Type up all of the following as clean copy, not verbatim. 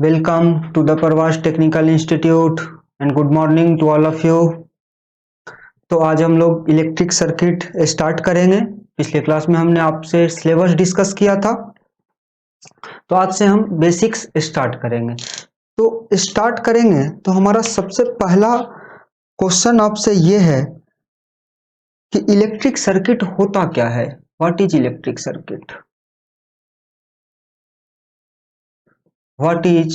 Welcome to the Parvaz Technical Institute and good morning to all of you. तो आज हम लोग electric circuit start करेंगे। पिछले क्लास में हमने आपसे सिलेबस डिस्कस किया था, तो आज से हम बेसिक्स स्टार्ट करेंगे। तो स्टार्ट करेंगे तो हमारा सबसे पहला क्वेश्चन आपसे ये है कि इलेक्ट्रिक सर्किट होता क्या है। What is electric circuit? What is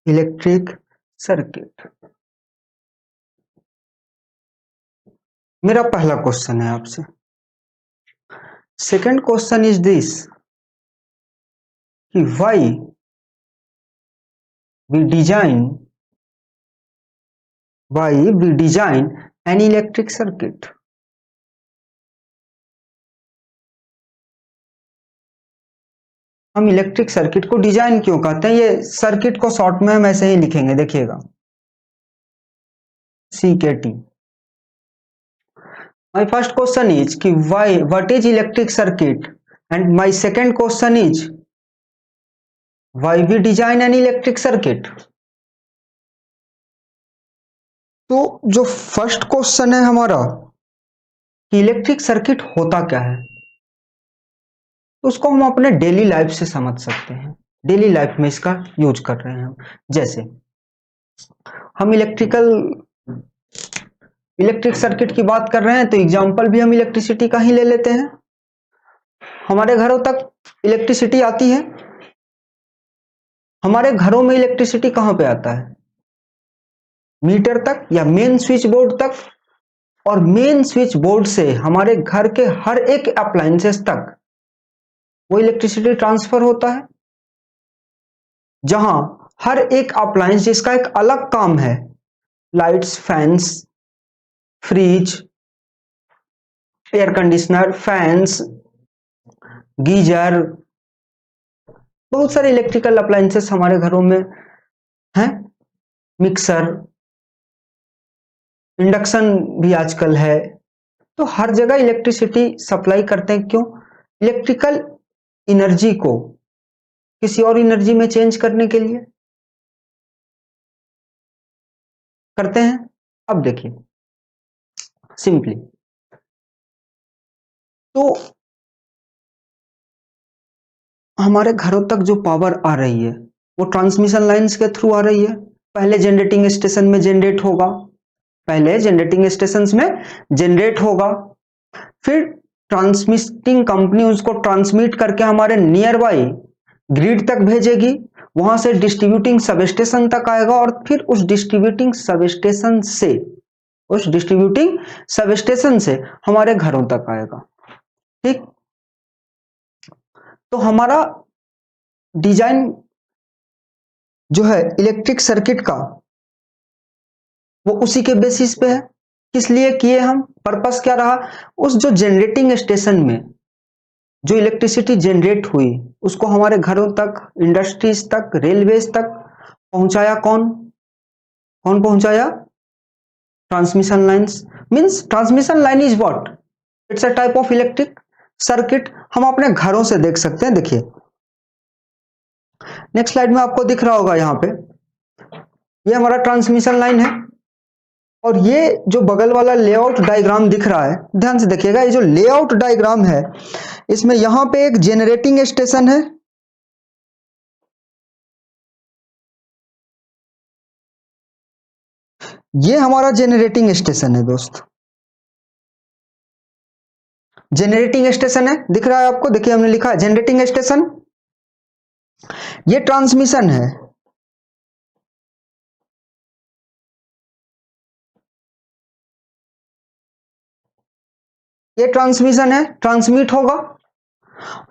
electric circuit? मेरा पहला क्वेश्चन है आपसे। सेकेंड क्वेश्चन इज दिस कि why we design an electric circuit? हम इलेक्ट्रिक सर्किट को डिजाइन क्यों कहते हैं? ये सर्किट को शॉर्ट में हम ऐसे ही लिखेंगे, देखिएगा CKT। My first question is कि why what is electric circuit, and my second question is why we design an electric circuit. तो जो फर्स्ट क्वेश्चन है हमारा कि इलेक्ट्रिक सर्किट होता क्या है, तो उसको हम अपने डेली लाइफ से समझ सकते हैं। डेली लाइफ में इसका यूज कर रहे हैं हम। जैसे हम इलेक्ट्रिक सर्किट की बात कर रहे हैं, तो एग्जांपल भी हम इलेक्ट्रिसिटी का ही ले लेते हैं। हमारे घरों तक इलेक्ट्रिसिटी आती है। हमारे घरों में इलेक्ट्रिसिटी कहां पे आता है? मीटर तक या मेन स्विच बोर्ड तक। और मेन स्विच बोर्ड से हमारे घर के हर एक अप्लायंसेस तक वो इलेक्ट्रिसिटी ट्रांसफर होता है, जहां हर एक अप्लायंस जिसका एक अलग काम है, lights, fans, fridge, air conditioner, fans, geyser, बहुत सारे इलेक्ट्रिकल अप्लायंसेस हमारे घरों में हैं। मिक्सर, इंडक्शन भी आजकल है। तो हर जगह इलेक्ट्रिसिटी सप्लाई करते हैं। क्यों? इलेक्ट्रिकल एनर्जी को किसी और एनर्जी में चेंज करने के लिए करते हैं। अब देखिए सिंपली, तो हमारे घरों तक जो पावर आ रही है वो ट्रांसमिशन लाइंस के थ्रू आ रही है। पहले जनरेटिंग स्टेशन में जनरेट होगा, पहले जनरेटिंग स्टेशन में जनरेट होगा, फिर ट्रांसमिटिंग कंपनी उसको ट्रांसमिट करके हमारे नियर बाई ग्रिड तक भेजेगी, वहां से डिस्ट्रीब्यूटिंग सबस्टेशन तक आएगा, और फिर उस डिस्ट्रीब्यूटिंग सबस्टेशन से हमारे घरों तक आएगा। ठीक, तो हमारा डिजाइन जो है इलेक्ट्रिक सर्किट का, वो उसी के बेसिस पे है। किस लिए किए हम? पर्पस क्या रहा? उस जो जनरेटिंग स्टेशन में जो इलेक्ट्रिसिटी जनरेट हुई उसको हमारे घरों तक, इंडस्ट्रीज तक, रेलवेज तक पहुंचाया कौन पहुंचाया? Transmission lines. Means transmission line is what? It's a type of electric circuit. हम अपने घरों से देख सकते हैं। देखिए नेक्स्ट स्लाइड में आपको दिख रहा होगा, यहां पे ये हमारा ट्रांसमिशन लाइन है, और ये जो बगल वाला लेआउट डायग्राम दिख रहा है, ध्यान से देखिएगा। ये जो लेआउट डायग्राम है, इसमें यहां पे एक जनरेटिंग स्टेशन है, ये हमारा जनरेटिंग स्टेशन है दोस्त। जनरेटिंग स्टेशन है, दिख रहा है आपको? देखिए हमने लिखा है जनरेटिंग स्टेशन। ये ट्रांसमिशन है, ये ट्रांसमिशन है, ट्रांसमिट होगा।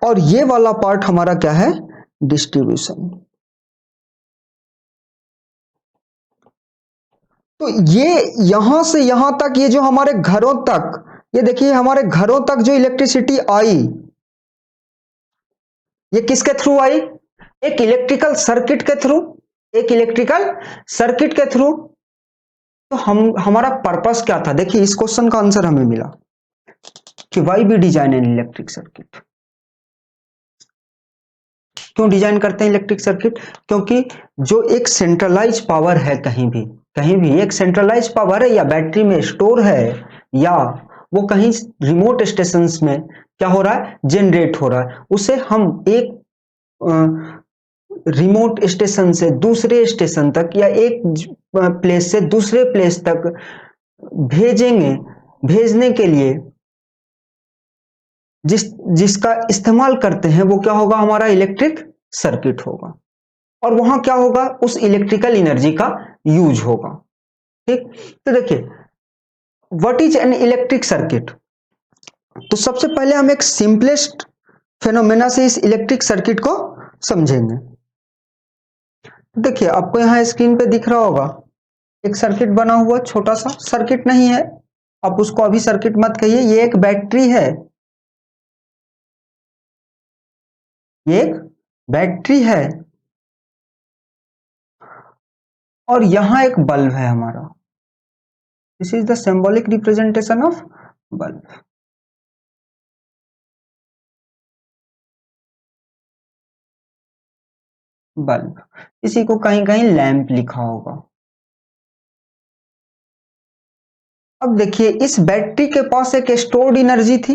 और ये वाला पार्ट हमारा क्या है? डिस्ट्रीब्यूशन। तो ये यहां से यहां तक, ये जो हमारे घरों तक, ये देखिए हमारे घरों तक जो इलेक्ट्रिसिटी आई, ये किसके थ्रू आई? एक इलेक्ट्रिकल सर्किट के थ्रू, एक इलेक्ट्रिकल सर्किट के थ्रू। तो हमारा पर्पस क्या था? देखिए इस क्वेश्चन का आंसर हमें मिला कि why we design an electric circuit. क्यों डिजाइन करते हैं इलेक्ट्रिक सर्किट? क्योंकि जो एक सेंट्रलाइज पावर है, कहीं भी एक सेंट्रलाइज पावर है, या बैटरी में स्टोर है, या वो कहीं रिमोट स्टेशंस में क्या हो रहा है, जनरेट हो रहा है, उसे हम एक रिमोट स्टेशन से दूसरे स्टेशन तक या एक प्लेस से दूसरे प्लेस तक भेजने के लिए जिसका इस्तेमाल करते हैं वो क्या होगा, हमारा इलेक्ट्रिक सर्किट होगा। और वहां क्या होगा, उस इलेक्ट्रिकल एनर्जी का यूज होगा। ठीक, तो देखिए what is an electric circuit. तो सबसे पहले हम एक सिंपलेस्ट फेनोमेना से इस इलेक्ट्रिक सर्किट को समझेंगे। देखिए आपको यहां स्क्रीन पे दिख रहा होगा एक सर्किट बना हुआ, छोटा सा सर्किट नहीं है, आप उसको अभी सर्किट मत कहिए, ये एक बैटरी है, ये एक बैटरी है, और यहां एक बल्ब है हमारा। This is the symbolic representation of bulb. Bulb, इसी को कहीं कहीं लैंप लिखा होगा। अब देखिए इस बैटरी के पास एक स्टोर्ड एनर्जी थी,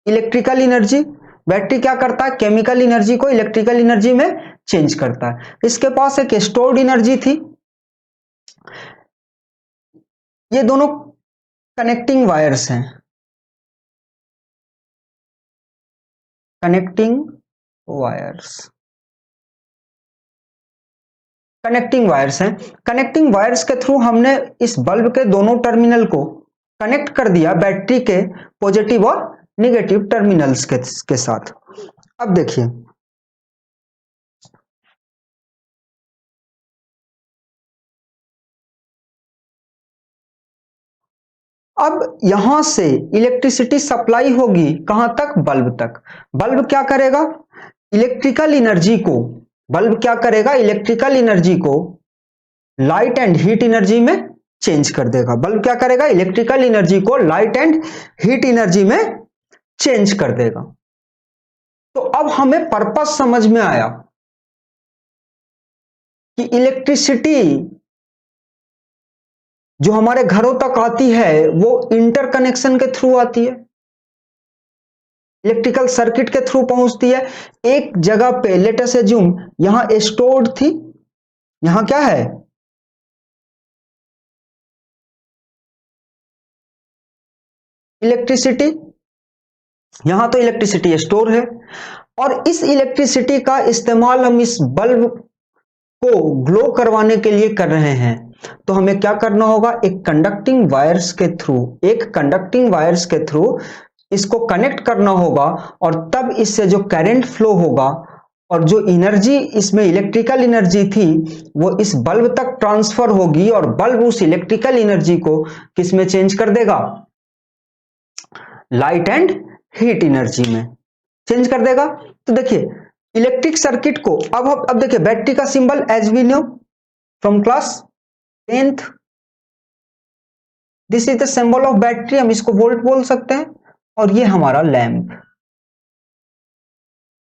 इलेक्ट्रिकल एनर्जी। बैटरी क्या करता है, केमिकल एनर्जी को इलेक्ट्रिकल एनर्जी में चेंज करता है। इसके पास एक स्टोर्ड एनर्जी थी। ये दोनों कनेक्टिंग वायर्स हैं, कनेक्टिंग वायर्स, कनेक्टिंग वायर्स हैं। कनेक्टिंग वायर्स के थ्रू हमने इस बल्ब के दोनों टर्मिनल को कनेक्ट कर दिया बैटरी के पॉजिटिव और नेगेटिव टर्मिनल्स के साथ। अब देखिए अब यहां से इलेक्ट्रिसिटी सप्लाई होगी कहां तक, बल्ब तक। बल्ब क्या करेगा, इलेक्ट्रिकल एनर्जी को, बल्ब क्या करेगा, इलेक्ट्रिकल एनर्जी को लाइट एंड हीट एनर्जी में चेंज कर देगा। बल्ब क्या करेगा, इलेक्ट्रिकल एनर्जी को लाइट एंड हीट एनर्जी में चेंज कर देगा। तो अब हमें पर्पस समझ में आया कि इलेक्ट्रिसिटी जो हमारे घरों तक आती है वो इंटरकनेक्शन के थ्रू आती है, इलेक्ट्रिकल सर्किट के थ्रू पहुंचती है। एक जगह पे लेट अस अज्यूम यहां स्टोर्ड थी, यहां क्या है, इलेक्ट्रिसिटी, यहां तो इलेक्ट्रिसिटी स्टोर है, और इस इलेक्ट्रिसिटी का इस्तेमाल हम इस बल्ब को ग्लो करवाने के लिए कर रहे हैं। तो हमें क्या करना होगा, एक कंडक्टिंग वायर्स के थ्रू, एक कंडक्टिंग वायर्स के थ्रू इसको कनेक्ट करना होगा, और तब इससे जो करंट फ्लो होगा और जो एनर्जी इसमें इलेक्ट्रिकल एनर्जी थी वो इस बल्ब तक ट्रांसफर होगी, और बल्ब उस इलेक्ट्रिकल एनर्जी को किस में चेंज कर देगा, लाइट एंड हीट एनर्जी में चेंज कर देगा। तो देखिए इलेक्ट्रिक सर्किट को अब देखिए बैटरी का symbol as we know from class 10th, this is the symbol of battery, हम इसको वोल्ट बोल सकते हैं। और ये हमारा लैंप,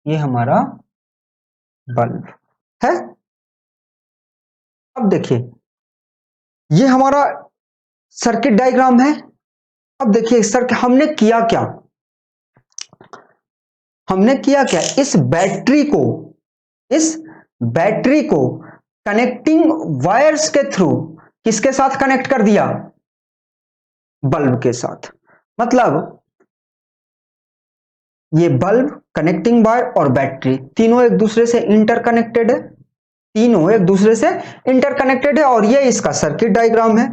ये हमारा बल्ब है। अब देखिए ये हमारा सर्किट डायग्राम है। अब देखिए सर हमने किया क्या, हमने किया क्या, इस बैटरी को कनेक्टिंग वायर्स के थ्रू किसके साथ कनेक्ट कर दिया, बल्ब के साथ। मतलब ये बल्ब, कनेक्टिंग वायर और बैटरी तीनों एक दूसरे से इंटरकनेक्टेड है, तीनों एक दूसरे से इंटरकनेक्टेड है, और ये इसका सर्किट डायग्राम है।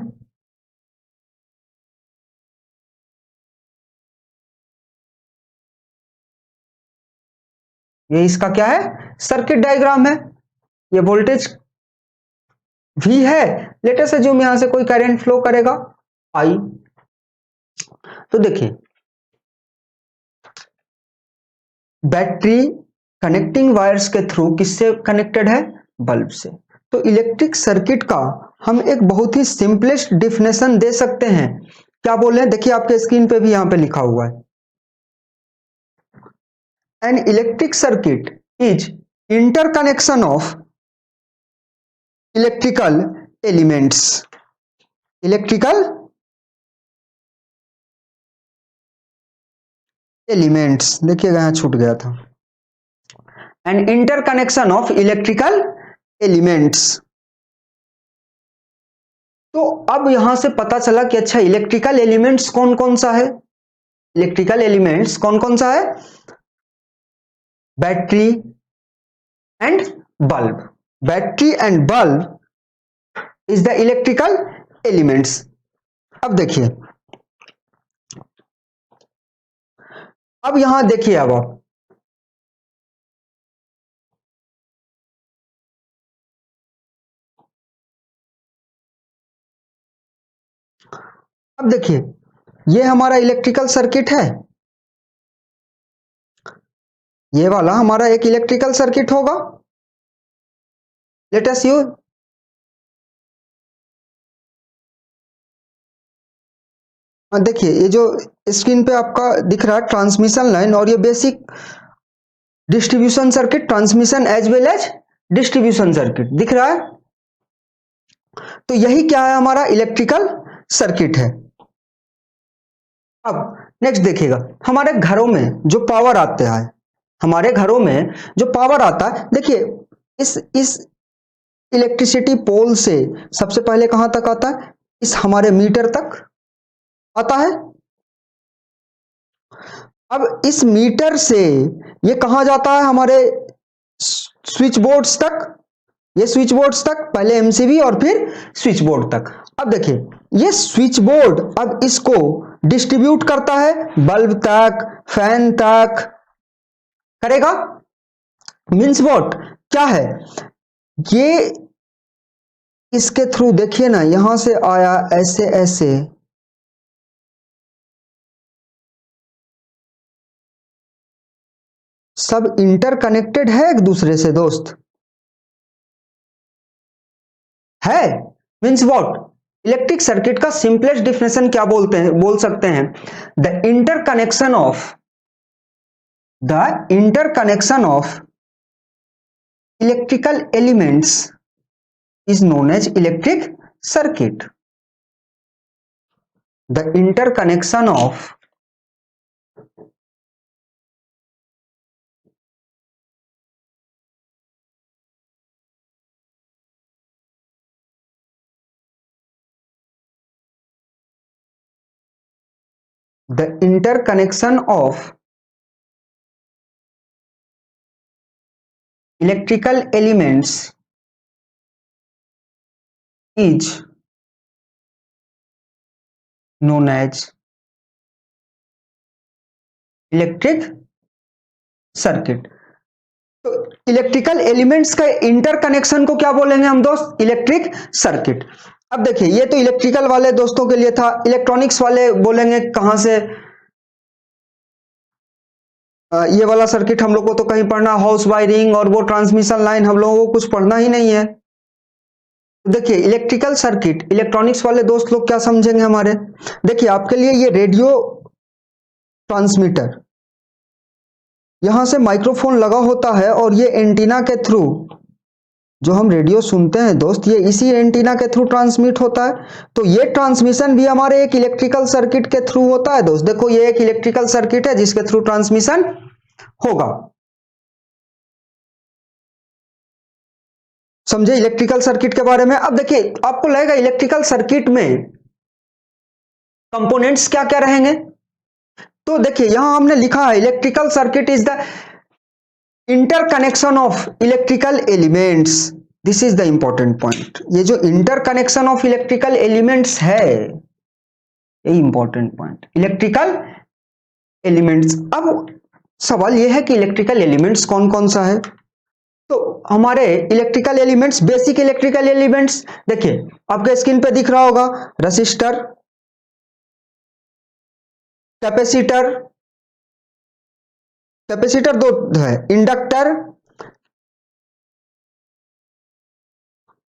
ये इसका क्या है, सर्किट डायग्राम है। ये वोल्टेज V है, लेट अस अज्यूम यहां से कोई करंट फ्लो करेगा I। तो देखिए बैटरी कनेक्टिंग वायर्स के थ्रू किससे कनेक्टेड है, बल्ब से। तो इलेक्ट्रिक सर्किट का हम एक बहुत ही सिंपलेस्ट डिफिनेशन दे सकते हैं। क्या बोले, देखिए आपके स्क्रीन पे भी यहां पे लिखा हुआ है, N electric circuit is interconnection of electrical elements, electrical elements, देखिएगा यहां छूट गया था, and interconnection of electrical elements. तो अब यहां से पता चला कि अच्छा इलेक्ट्रिकल एलिमेंट्स कौन कौन सा है, इलेक्ट्रिकल एलिमेंट्स कौन कौन सा है, battery and bulb, battery and bulb is the electrical elements. अब देखिए, अब यहां देखिए, अब देखिए ये हमारा इलेक्ट्रिकल सर्किट है, ये वाला हमारा एक इलेक्ट्रिकल सर्किट होगा। लेट अस यूज, देखिए ये जो स्क्रीन पे आपका दिख रहा है ट्रांसमिशन लाइन, और ये basic distribution circuit, transmission as well as distribution circuit दिख रहा है। तो यही क्या है, हमारा इलेक्ट्रिकल सर्किट है। अब नेक्स्ट देखिएगा, हमारे घरों में जो पावर आता है, हमारे घरों में जो पावर आता है, देखिए इस इलेक्ट्रिसिटी पोल से सबसे पहले कहां तक आता है, इस हमारे मीटर तक आता है। अब इस मीटर से ये कहां जाता है, हमारे स्विच बोर्ड्स तक, ये स्विच बोर्ड्स तक, पहले एमसीबी और फिर स्विच बोर्ड तक। अब देखिए ये स्विच बोर्ड अब इसको डिस्ट्रीब्यूट करता है बल्ब तक, फैन तक करेगा। मीन्स व्हाट, क्या है ये, इसके थ्रू देखिए ना, यहां से आया ऐसे ऐसे, सब इंटरकनेक्टेड है एक दूसरे से दोस्त, है। मीन्स व्हाट, इलेक्ट्रिक सर्किट का सिंपलेस्ट डिफिनेशन क्या बोलते हैं, बोल सकते हैं, the interconnection of electrical elements is known as electric circuit. The interconnection of electrical elements is known as electric circuit. तो इलेक्ट्रिकल एलिमेंट्स का इंटरकनेक्शन को क्या बोलेंगे हम दोस्त, इलेक्ट्रिक सर्किट। अब देखिए ये तो इलेक्ट्रिकल वाले दोस्तों के लिए था, इलेक्ट्रॉनिक्स वाले बोलेंगे कहां से, ये वाला सर्किट हम लोग को तो कहीं पढ़ना, हाउस वायरिंग और वो ट्रांसमिशन लाइन हम लोगों को कुछ पढ़ना ही नहीं है। देखिए इलेक्ट्रिकल सर्किट, इलेक्ट्रॉनिक्स वाले दोस्त लोग क्या समझेंगे हमारे, देखिए आपके लिए ये रेडियो ट्रांसमीटर, यहां से माइक्रोफोन लगा होता है और ये एंटीना के थ्रू जो हम रेडियो सुनते हैं दोस्त, ये इसी एंटीना के थ्रू ट्रांसमिट होता है। तो ये ट्रांसमिशन भी हमारे एक इलेक्ट्रिकल सर्किट के थ्रू होता है दोस्त। देखो ये एक इलेक्ट्रिकल सर्किट है जिसके थ्रू ट्रांसमिशन होगा, समझे इलेक्ट्रिकल सर्किट के बारे में। अब देखिए आपको लगेगा इलेक्ट्रिकल सर्किट में कंपोनेंट्स क्या क्या रहेंगे, तो देखिए यहां हमने लिखा है electrical circuit is the interconnection of electrical elements, this is the important point. ये जो इंटरकनेक्शन ऑफ इलेक्ट्रिकल एलिमेंट्स है, यही इंपॉर्टेंट पॉइंट, इलेक्ट्रिकल एलिमेंट्स। अब सवाल यह है कि इलेक्ट्रिकल एलिमेंट्स कौन कौन सा है, तो हमारे electrical elements, basic electrical elements, देखिए आपके स्क्रीन पे दिख रहा होगा, रेसिस्टर, कैपेसिटर, कैपेसिटर दो है, इंडक्टर,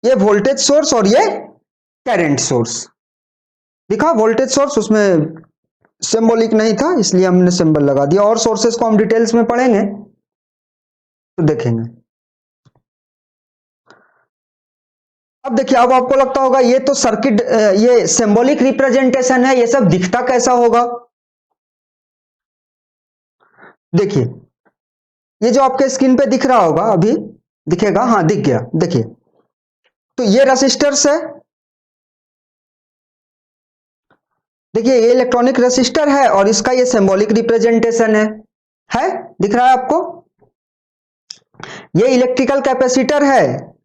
ये वोल्टेज सोर्स और ये करंट सोर्स। दिखा वोल्टेज सोर्स, उसमें सिंबॉलिक नहीं था इसलिए हमने सिंबल लगा दिया, और सोर्सेस को हम डिटेल्स में पढ़ेंगे तो देखेंगे। अब देखिए, अब आपको लगता होगा ये तो सर्किट, ये सिंबॉलिक रिप्रेजेंटेशन है, ये सब दिखता कैसा होगा? देखिए, ये जो आपके स्क्रीन पे दिख रहा होगा, अभी दिखेगा, हाँ दिख गया, देखिए। तो ये रेसिस्टर्स है, देखिए ये इलेक्ट्रॉनिक रेसिस्टर है और इसका ये सिंबॉलिक रिप्रेजेंटेशन है, दिख रहा है आपको? ये इलेक्ट्रिकल कैपेसिटर है,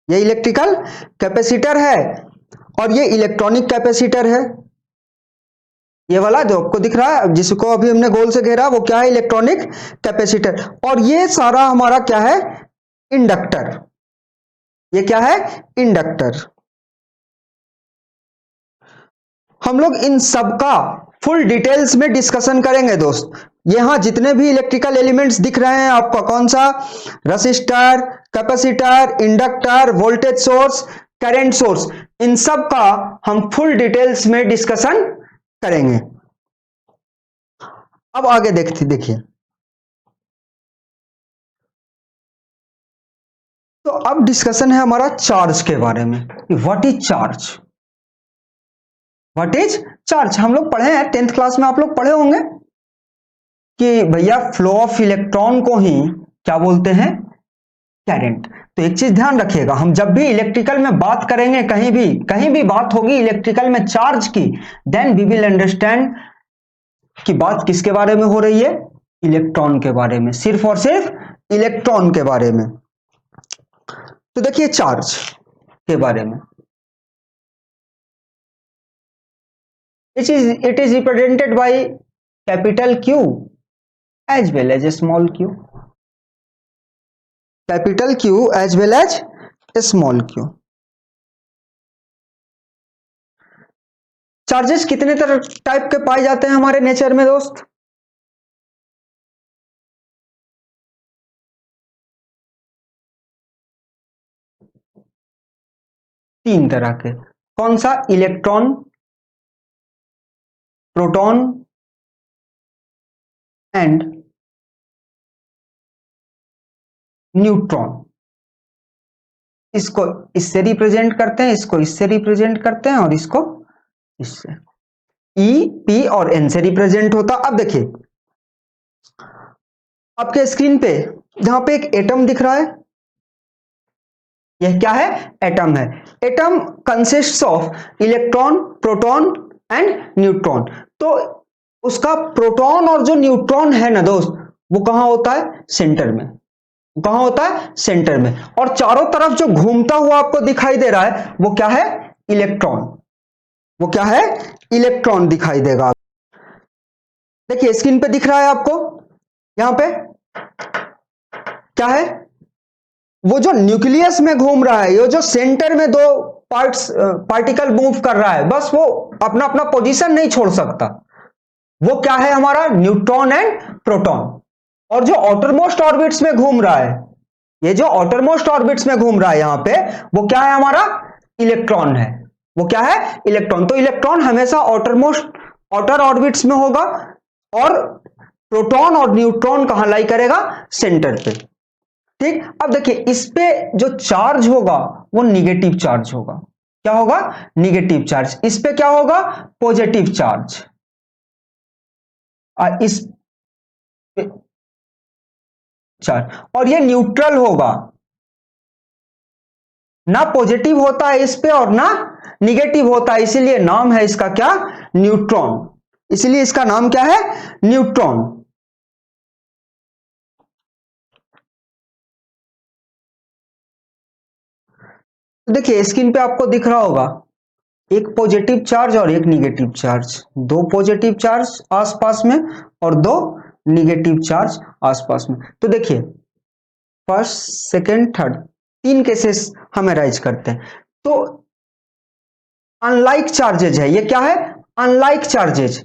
ये इलेक्ट्रिकल कैपेसिटर है और ये इलेक्ट्रॉनिक कैपेसिटर है। ये वाला जो आपको दिख रहा है, जिसको अभी हमने गोल से घेरा, वो क्या है? Electronic capacitor. और ये सारा हमारा क्या है? इंडक्टर। ये क्या है? इंडक्टर। हम लोग इन सब का फुल डिटेल्स में डिस्कशन करेंगे दोस्त। यहां जितने भी इलेक्ट्रिकल एलिमेंट्स दिख रहे हैं आपका, कौन सा? Resistor, capacitor, inductor, voltage source, current source, इन सब का हम फुल डिटेल्स में डिस्कशन करेंगे। अब आगे देखिए, तो अब डिस्कशन है हमारा चार्ज के बारे में। What is charge? What is charge? हम लोग पढ़े हैं 10th क्लास में, आप लोग पढ़े होंगे कि भैया फ्लो ऑफ इलेक्ट्रॉन को ही क्या बोलते हैं? करंट। तो एक चीज ध्यान रखिएगा, हम जब भी इलेक्ट्रिकल में बात करेंगे, कहीं भी बात होगी इलेक्ट्रिकल में चार्ज की, देन वी विल अंडरस्टैंड कि बात किसके बारे में हो रही है? इलेक्ट्रॉन के बारे में, सिर्फ और सिर्फ इलेक्ट्रॉन के बारे में। तो देखिए चार्ज के बारे में, it is represented by capital Q as well as a small q. Capital Q as well as a small q. Charges कितने तरह टाइप के पाए जाते हैं हमारे नेचर में दोस्त? तीन तरह के। कौन सा? Electron, proton and neutron. इसको इससे रिप्रेजेंट करते हैं, इसको इससे रिप्रेजेंट करते हैं और इसको इससे। ई, पी और एन से रिप्रेजेंट होता। अब देखिए आपके स्क्रीन पे जहां पे एक एटम दिख रहा है, यह क्या है? एटम है। Atom consists of electron, proton and neutron. तो उसका प्रोटॉन और जो न्यूट्रॉन है ना दोस्त, वो कहां होता है? सेंटर में। कहां होता है? सेंटर में। और चारों तरफ जो घूमता हुआ आपको दिखाई दे रहा है, वो क्या है? इलेक्ट्रॉन। वो क्या है? इलेक्ट्रॉन दिखाई देगा। देखिए स्क्रीन पे दिख रहा है आपको, यहां पे क्या है? वो जो न्यूक्लियस में घूम रहा है, ये जो सेंटर में दो पार्टिकल मूव कर रहा है, बस वो अपना अपना पोजीशन नहीं छोड़ सकता। वो क्या है? हमारा न्यूट्रॉन एंड प्रोटॉन। और जो आउटरमोस्ट ऑर्बिट्स में घूम रहा है, ये जो आउटरमोस्ट ऑर्बिट्स में घूम रहा है यहां पे, वो क्या है? हमारा इलेक्ट्रॉन है। वो क्या है? इलेक्ट्रॉन। तो इलेक्ट्रॉन हमेशा आउटर ऑर्बिट्स में होगा और प्रोटॉन और न्यूट्रॉन कहां लाई करेगा? सेंटर पे। ठीक। अब देखिए इस पे जो चार्ज होगा वो निगेटिव चार्ज होगा। क्या होगा? Negative charge. इस पे क्या होगा? Positive charge. और इस चार्ज, और ये न्यूट्रल होगा, ना पॉजिटिव होता है इस पे और ना निगेटिव होता है, इसीलिए नाम है इसका क्या? न्यूट्रॉन। इसलिए इसका नाम क्या है? न्यूट्रॉन। तो देखिए स्क्रीन पे आपको दिख रहा होगा एक पॉजिटिव चार्ज और एक निगेटिव चार्ज। दो पॉजिटिव चार्ज आसपास में और दो निगेटिव चार्ज आसपास में। तो देखिए फर्स्ट, सेकेंड, थर्ड, तीन केसेस हम अराइज करते हैं। तो अनलाइक चार्जेज है, ये क्या है? Unlike charges.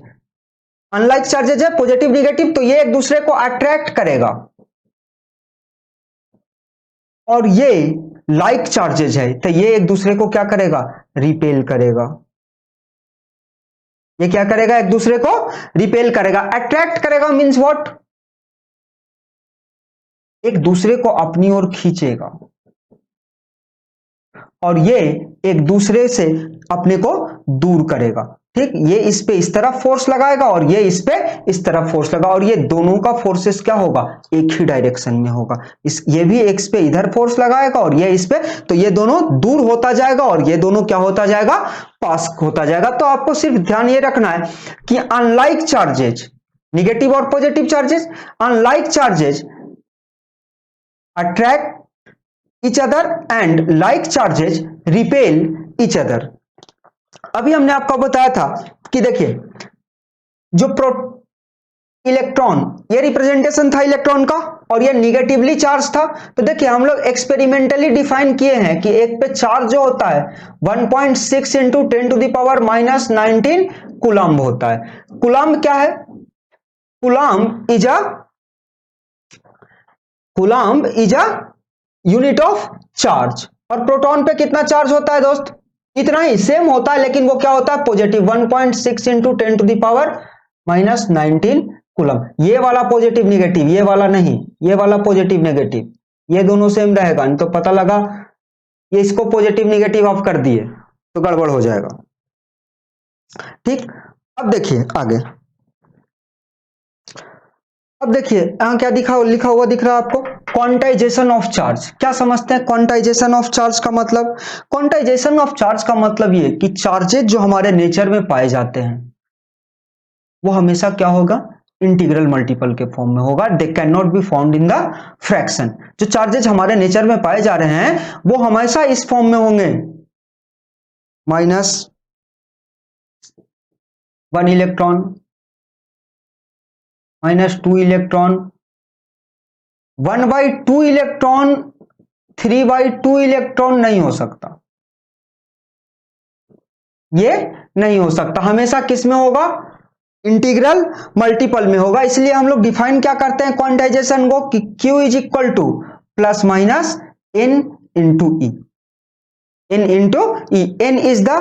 अनलाइक चार्जेज है, पॉजिटिव निगेटिव, तो ये एक दूसरे को अट्रैक्ट करेगा। और ये लाइक चार्जेज है, तो ये एक दूसरे को क्या करेगा? रिपेल करेगा। ये क्या करेगा? एक दूसरे को रिपेल करेगा। अट्रैक्ट करेगा मींस व्हाट? एक दूसरे को अपनी ओर खींचेगा। और ये एक दूसरे से अपने को दूर करेगा। ठीक, ये इस पे इस तरफ फोर्स लगाएगा और ये इस पे इस तरफ फोर्स लगा, और ये दोनों का फोर्सेस क्या होगा, एक ही डायरेक्शन में होगा। ये भी एक पे इधर फोर्स लगाएगा और ये इस पे, तो ये दोनों दूर होता जाएगा और ये दोनों क्या होता जाएगा, पास होता जाएगा। तो आपको सिर्फ ध्यान ये रखना है कि अनलाइक चार्जेज, नेगेटिव और positive charges, unlike charges attract each other and like charges repel each other। अभी हमने आपको बताया था कि देखिए जो इलेक्ट्रॉन, ये रिप्रेजेंटेशन था इलेक्ट्रॉन का और ये निगेटिवली चार्ज था। तो देखिए हम लोग एक्सपेरिमेंटली डिफाइन किए हैं कि एक पे चार्ज जो होता है 1.6 इंटू 10⁻⁻19 कूलम्ब होता है। कूलम्ब क्या है, coulomb is a unit of charge. और प्रोटॉन पे कितना चार्ज होता है दोस्त, इतना ही सेम होता है, लेकिन वो क्या होता है, पॉजिटिव 1.6 इंटू 10⁻⁻19 कूलम्ब। ये वाला पॉजिटिव नेगेटिव, ये वाला नहीं, ये वाला पॉजिटिव नेगेटिव, ये दोनों सेम रहेगा। नहीं तो पता लगा ये इसको पॉजिटिव नेगेटिव ऑफ कर दिए तो गड़बड़ हो जाएगा। ठीक, अब देखिए आगे, अब देखिए यहां क्या लिखा हुआ दिख रहा है आपको, क्वांटाइजेशन ऑफ चार्ज। क्या समझते हैं क्वांटाइजेशन ऑफ चार्ज का मतलब, क्वांटाइजेशन ऑफ चार्ज का मतलब ये कि चार्जेज जो हमारे नेचर में पाए जाते हैं वो हमेशा क्या होगा, इंटीग्रल मल्टीपल के फॉर्म में होगा। They can not be found in the fraction. जो चार्जेज हमारे नेचर में पाए जा रहे हैं वो हमेशा इस फॉर्म में होंगे, -1 इलेक्ट्रॉन, -2 इलेक्ट्रॉन, 1/2 इलेक्ट्रॉन, 3/2 इलेक्ट्रॉन नहीं हो सकता, ये नहीं हो सकता। हमेशा किस में होगा, इंटीग्रल मल्टीपल में होगा। इसलिए हम लोग डिफाइन क्या करते हैं क्वांटाइजेशन को कि Q is equal to plus minus n into ई, n इंटू ई। n is the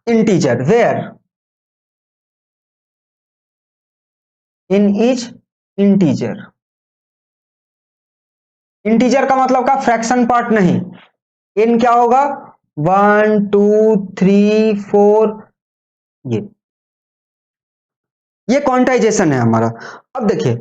integer where n is integer. Integer का मतलब का फ्रैक्शन पार्ट नहीं। n क्या होगा, 1 2 3 4, ये क्वांटाइजेशन है हमारा। अब देखिए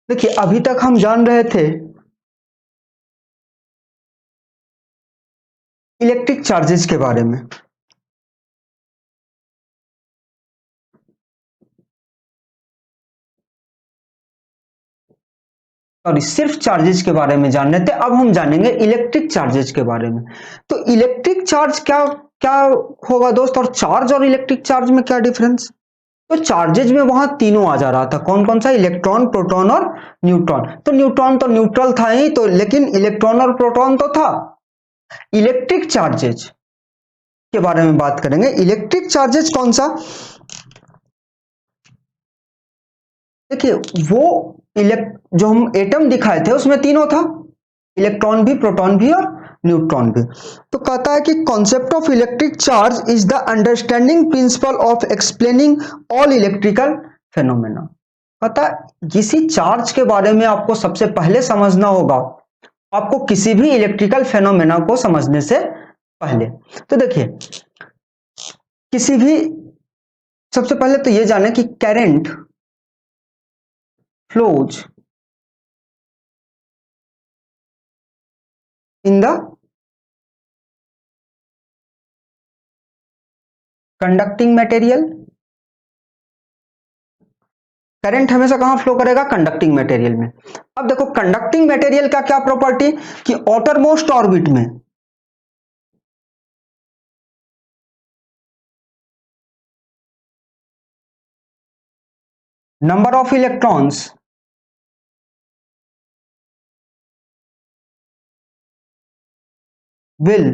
देखिए अभी तक हम जान रहे थे इलेक्ट्रिक चार्जेस के बारे में, सॉरी सिर्फ चार्जेस के बारे में जान रहे थे। अब हम जानेंगे इलेक्ट्रिक चार्जेस के बारे में। तो इलेक्ट्रिक चार्ज क्या क्या होगा दोस्त, और चार्ज और इलेक्ट्रिक चार्ज में क्या डिफरेंस। तो चार्जेज में वहां तीनों आ जा रहा था, कौन कौन सा, इलेक्ट्रॉन, प्रोटॉन और न्यूट्रॉन। तो न्यूट्रॉन तो न्यूट्रल था ही, तो लेकिन इलेक्ट्रॉन और प्रोटॉन तो था। इलेक्ट्रिक चार्जेज के बारे में बात करेंगे। इलेक्ट्रिक चार्जेज कौन सा, देखिए वो जो हम एटम दिखाए थे उसमें तीनों था, इलेक्ट्रॉन भी, प्रोटॉन भी और न्यूट्रॉन भी। तो कहता है कि concept of electric charge is the understanding principle of explaining all electrical phenomena. कहता है किसी चार्ज के बारे में आपको सबसे पहले समझना होगा, आपको किसी भी इलेक्ट्रिकल फेनोमेना को समझने से पहले। तो देखिए किसी भी, सबसे पहले तो ये जाने कि current flows in the conducting material, current हमेशा कहां फ्लो करेगा? कंडक्टिंग मटेरियल में। अब देखो कंडक्टिंग मटेरियल का क्या प्रॉपर्टी कि आउटर मोस्ट ऑर्बिट में number of electrons will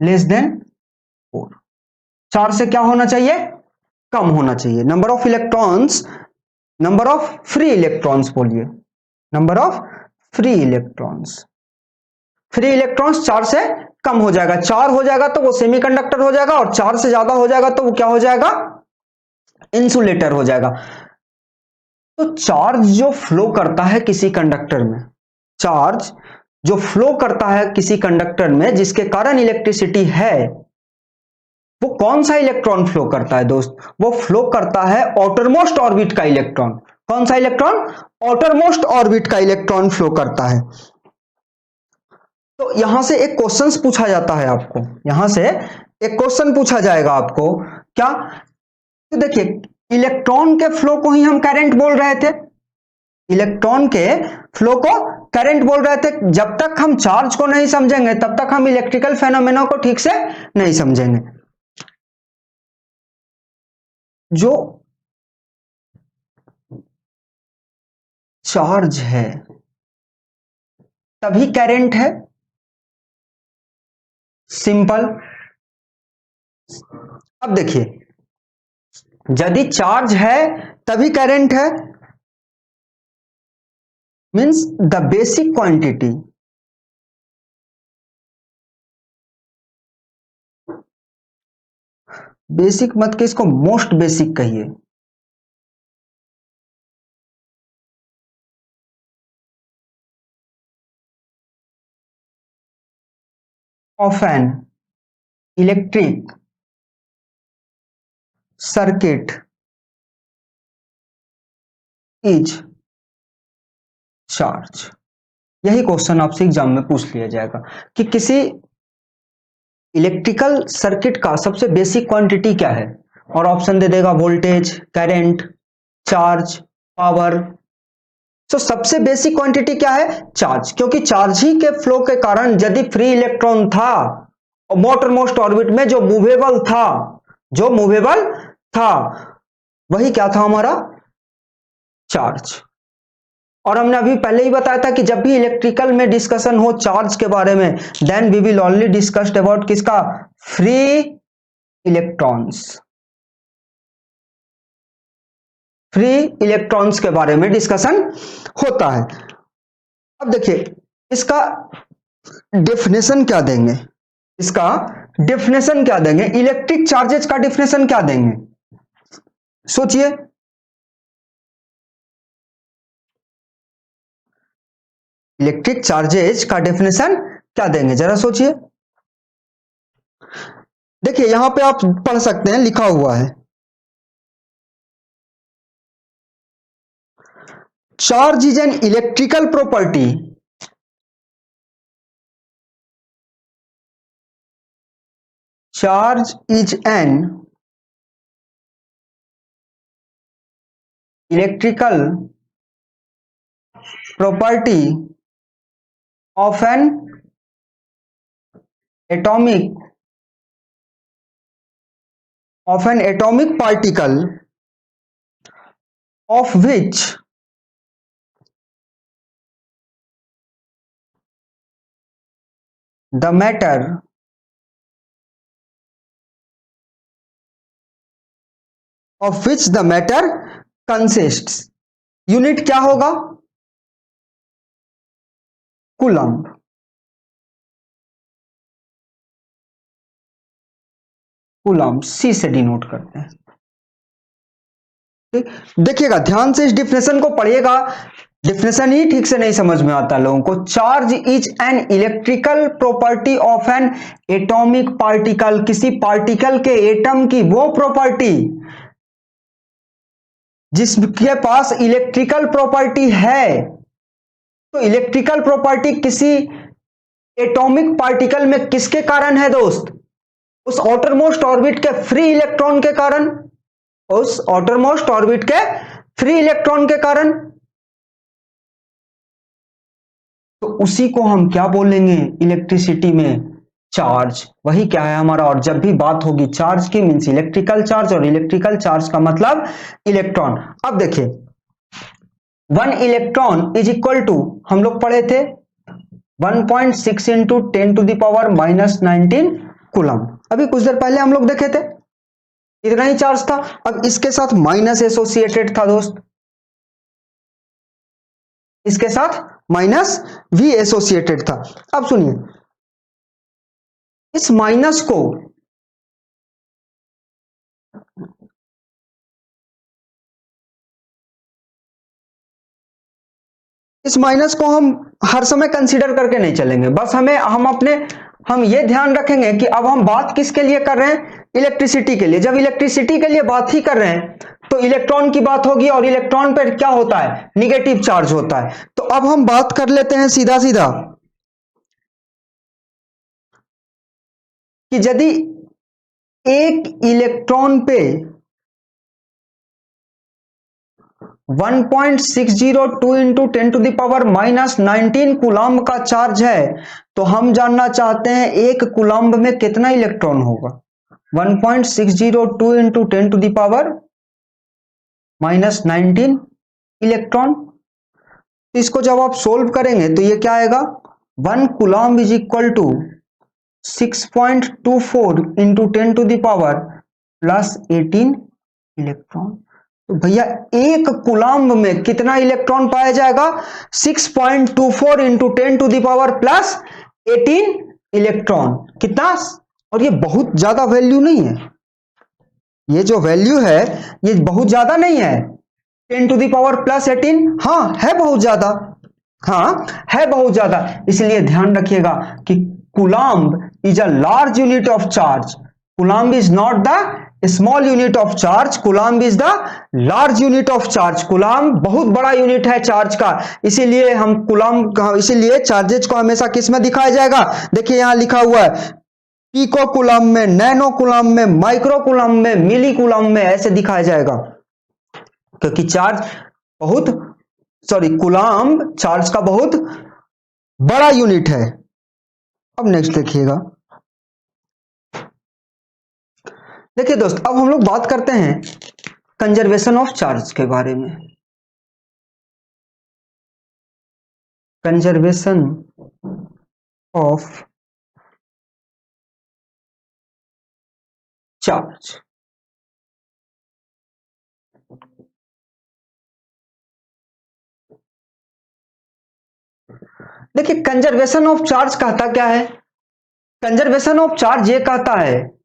less than 4, 4 से क्या होना चाहिए? कम होना चाहिए। Number of electrons, number of free electrons बोलिए, number of free electrons, free electrons 4 से कम हो जाएगा। 4 हो जाएगा तो वो सेमीकंडक्टर हो जाएगा, और 4 से ज्यादा हो जाएगा तो वो क्या हो जाएगा? इंसुलेटर हो जाएगा। तो चार्ज जो फ्लो करता है किसी कंडक्टर में, चार्ज जो फ्लो करता है किसी कंडक्टर में जिसके कारण इलेक्ट्रिसिटी है, वो कौन सा इलेक्ट्रॉन फ्लो करता है दोस्त? वो फ्लो करता है आउटरमोस्ट ऑर्बिट का इलेक्ट्रॉन। कौन सा इलेक्ट्रॉन? आउटरमोस्ट ऑर्बिट का इलेक्ट्रॉन फ्लो करता है। तो यहां से एक क्वेश्चन पूछा जाता है आपको, यहां से एक क्वेश्चन पूछा जाएगा आपको, क्या? तो देखिए इलेक्ट्रॉन के फ्लो को ही हम करंट बोल रहे थे, इलेक्ट्रॉन के फ्लो को करंट बोल रहे थे। जब तक हम चार्ज को नहीं समझेंगे तब तक हम इलेक्ट्रिकल फेनोमेना को ठीक से नहीं समझेंगे। जो चार्ज है तभी करंट है, सिंपल। अब देखिए यदि चार्ज है तभी करंट है, means the basic quantity basic मत के इसको मोस्ट बेसिक कहिए, of N electric circuit is charge. यही क्वेश्चन आपसे एग्जाम में पूछ लिया जाएगा कि किसी इलेक्ट्रिकल सर्किट का सबसे बेसिक क्वांटिटी क्या है, और ऑप्शन दे देगा वोल्टेज, करंट, चार्ज, पावर। तो सबसे बेसिक क्वांटिटी क्या है? चार्ज, क्योंकि चार्ज ही के फ्लो के कारण यदि फ्री इलेक्ट्रॉन था और मोटर मोस्ट ऑर्बिट में जो मूवेबल था, जो मूवेबल था वही क्या था? हमारा चार्ज। और हमने अभी पहले ही बताया था कि जब भी इलेक्ट्रिकल में डिस्कशन हो चार्ज के बारे में, then we will only discussed about किसका? फ्री इलेक्ट्रॉन्स, फ्री इलेक्ट्रॉन्स के बारे में डिस्कशन होता है। अब देखिए इसका डेफिनेशन क्या देंगे, इसका डेफिनेशन क्या देंगे, इलेक्ट्रिक चार्जेस का डेफिनेशन क्या देंगे? सोचिए, इलेक्ट्रिक चार्जेज का डेफिनेशन क्या देंगे, जरा सोचिए। देखिए यहां पे आप पढ़ सकते हैं, लिखा हुआ है charge is an electrical property charge is an electrical property of N atomic particle of which the matter consists। Unit क्या होगा? कूलम्ब। कूलम्ब सी से डिनोट करते हैं। देखिएगा ध्यान से इस डिफिनेशन को पढ़िएगा, डिफिनेशन ही ठीक से नहीं समझ में आता लोगों को। Charge is an electrical property of N atomic particle, किसी पार्टिकल के एटम की वो प्रॉपर्टी जिसके पास इलेक्ट्रिकल प्रॉपर्टी है। तो इलेक्ट्रिकल प्रॉपर्टी किसी एटॉमिक पार्टिकल में किसके कारण है दोस्त? उस आउटरमोस्ट ऑर्बिट के फ्री इलेक्ट्रॉन के कारण, उस आउटरमोस्ट ऑर्बिट के फ्री इलेक्ट्रॉन के कारण। तो उसी को हम क्या बोलेंगे इलेक्ट्रिसिटी में? चार्ज। वही क्या है हमारा, और जब भी बात होगी चार्ज की मींस इलेक्ट्रिकल चार्ज, और इलेक्ट्रिकल चार्ज का मतलब इलेक्ट्रॉन। अब देखिए 1 इलेक्ट्रॉन इज इक्वल टू, हम लोग पढ़े थे 1.6 इंटू 10⁻⁻19 कूलम। अभी कुछ देर पहले हम लोग देखे थे इतना ही चार्ज था। अब इसके साथ माइनस एसोसिएटेड था दोस्त, इसके साथ माइनस भी एसोसिएटेड था। अब सुनिए, इस माइनस को हम हर समय कंसीडर करके नहीं चलेंगे। बस हम ये ध्यान रखेंगे कि अब हम बात किसके लिए कर रहे हैं? इलेक्ट्रिसिटी के लिए। जब इलेक्ट्रिसिटी के लिए बात ही कर रहे हैं तो इलेक्ट्रॉन की बात होगी, और इलेक्ट्रॉन पर क्या होता है? निगेटिव चार्ज होता है। तो अब हम बात कर लेते हैं सीधा सीधा कि यदि एक इलेक्ट्रॉन पे 1.602 इंटू 10⁻⁻19 कूलम्ब का चार्ज है, तो हम जानना चाहते हैं एक कूलम्ब में कितना इलेक्ट्रॉन होगा। 1.602 इंटू 10⁻⁻19 इलेक्ट्रॉन। इसको जब आप सोल्व करेंगे तो ये क्या आएगा? 1 coulomb is equal to 6.24 into 10⁻+18 electron. तो भैया एक कूलम्ब में कितना इलेक्ट्रॉन पाया जाएगा? 6.24 इंटू 10⁻+18 इलेक्ट्रॉन। कितना? और ये बहुत ज्यादा वैल्यू नहीं है, ये जो वैल्यू है ये बहुत ज्यादा नहीं है। 10⁻+18 हाँ है बहुत ज्यादा, हाँ है बहुत ज्यादा। इसलिए ध्यान रखिएगा कि coulomb is a large unit of charge. Coulomb is not the small unit of charge. Coulomb is the large unit of charge. Coulomb बहुत बड़ा यूनिट है चार्ज का। इसीलिए हम इसीलिए चार्जेज को हमेशा किस में दिखाया जाएगा? देखिए यहां लिखा हुआ है पिको कूलम्ब में, नैनो कूलम्ब में, माइक्रो कूलम्ब में, मिली कूलम्ब में, ऐसे दिखाया जाएगा। क्योंकि कूलम्ब चार्ज का बहुत बड़ा यूनिट है। अब नेक्स्ट देखिएगा, देखिए दोस्त अब हम लोग बात करते हैं कंजर्वेशन ऑफ चार्ज के बारे में। Conservation of charge. देखिए कंजर्वेशन ऑफ चार्ज कहता क्या है? कंजर्वेशन ऑफ चार्ज ये कहता है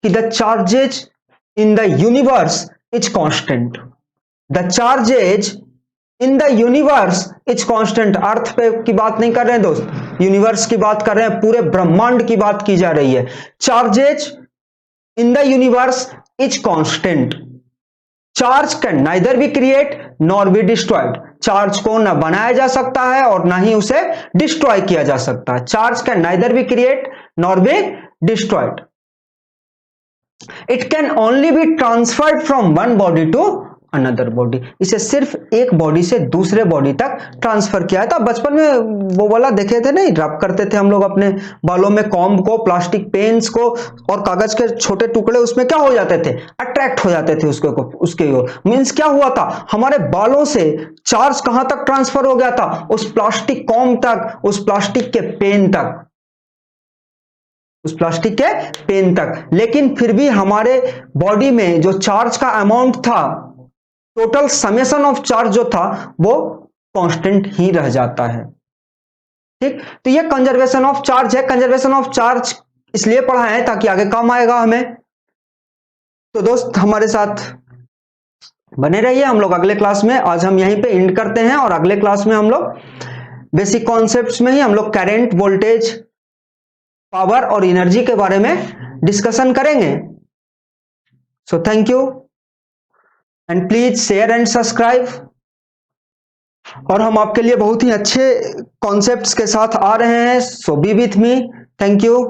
कि the charges in the universe is constant. The charges in the universe is constant. Earth पे की बात नहीं कर रहे हैं दोस्त, यूनिवर्स की बात कर रहे हैं, पूरे ब्रह्मांड की बात की जा रही है। Charges in the universe is constant. Charge can neither be create nor be destroyed. Charge को ना बनाया जा सकता है और ना ही उसे डिस्ट्रॉय किया जा सकता है। Charge can neither be create nor be destroyed. It can only be transferred from one body to another body. इसे सिर्फ एक बॉडी से दूसरे बॉडी तक ट्रांसफर किया है। तो बचपन में वो वाला देखे थे नहीं, रब करते थे हम लोग अपने बालों में कॉम्ब को, प्लास्टिक पेन्स को, और कागज के छोटे टुकड़े उसमें क्या हो जाते थे? अट्रैक्ट हो जाते थे उसके ओर। मींस क्या हुआ था? हमारे बालों से चार्ज कहां तक ट्रांसफर हो गया था? उस प्लास्टिक कॉम्ब तक, उस प्लास्टिक के पेन तक, उस प्लास्टिक के पेन तक। लेकिन फिर भी हमारे बॉडी में जो चार्ज का अमाउंट था, टोटल समेशन ऑफ चार्ज जो था वो कांस्टेंट ही रह जाता है। ठीक, तो ये कंजर्वेशन ऑफ चार्ज है। कंजर्वेशन ऑफ चार्ज इसलिए पढ़ा है ताकि आगे काम आएगा हमें। तो दोस्त हमारे साथ बने रहिए, हम लोग अगले क्लास में, आज हम यहीं पे एंड करते हैं, और अगले क्लास में हम लोग बेसिक कॉन्सेप्ट्स में ही हम लोग करंट, वोल्टेज, पावर और एनर्जी के बारे में डिस्कशन करेंगे। So thank you and please share and subscribe. और हम आपके लिए बहुत ही अच्छे कॉन्सेप्ट्स के साथ आ रहे हैं। So be with me. Thank you.